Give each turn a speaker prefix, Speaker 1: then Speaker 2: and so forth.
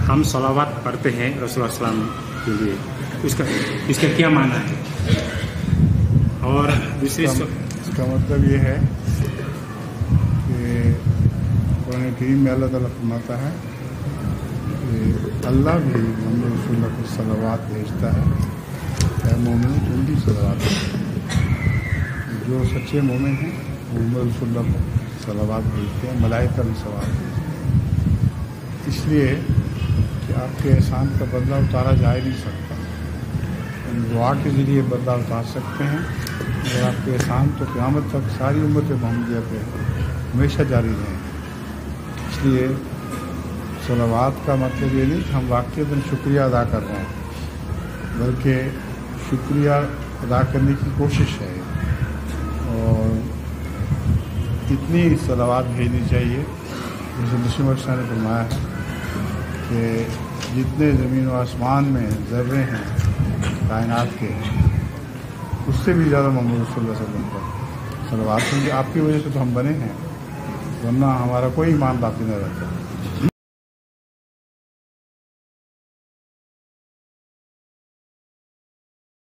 Speaker 1: हम सलावत पढ़ते हैं रसूलुल्लाह सल्लल्लाहु अलैहि वसल्लम के लिए, इसका क्या माना है? और दूसरी
Speaker 2: इसका मतलब ये है कि कुरान करीम में अल्लाह ताला फरमाता है कि अल्लाह भी मोहम्मद रसूलुल्लाह को सलावत भेजता है। ऐ मोमिन तुम भी सलावत भेजो। जो सच्चे मोमिन हैं वो मोहम्मद रसूलुल्लाह को सलावत भेजते हैं, मलाइका भी सलावत भेजते हैं। इसलिए कि आपके एहसान का बदला उतारा जा ही नहीं सकता। दुआ के ज़रिए बदला उतार सकते हैं, अगर आपके एहसान तो क़यामत तक सारी उम्मत मोहम्मदिया पे हमेशा जारी रहें। इसलिए सलावत का मतलब ये नहीं कि हम वाक़ईतन शुक्रिया अदा कर रहे हैं, बल्कि शुक्रिया अदा करने की कोशिश है। और इतनी सलावत भेजनी चाहिए जैसे नबी ने फरमाया है कि जितने ज़मीन व आसमान में ज़र्रे हैं कायनात के, उससे भी ज़्यादा मोहम्मद रसूलुल्लाह सल्लल्लाहु अलैहि वसल्लम पर सलावत, क्योंकि आपकी वजह से तो हम बने हैं, वरना हमारा कोई ईमान बाकी न रहता।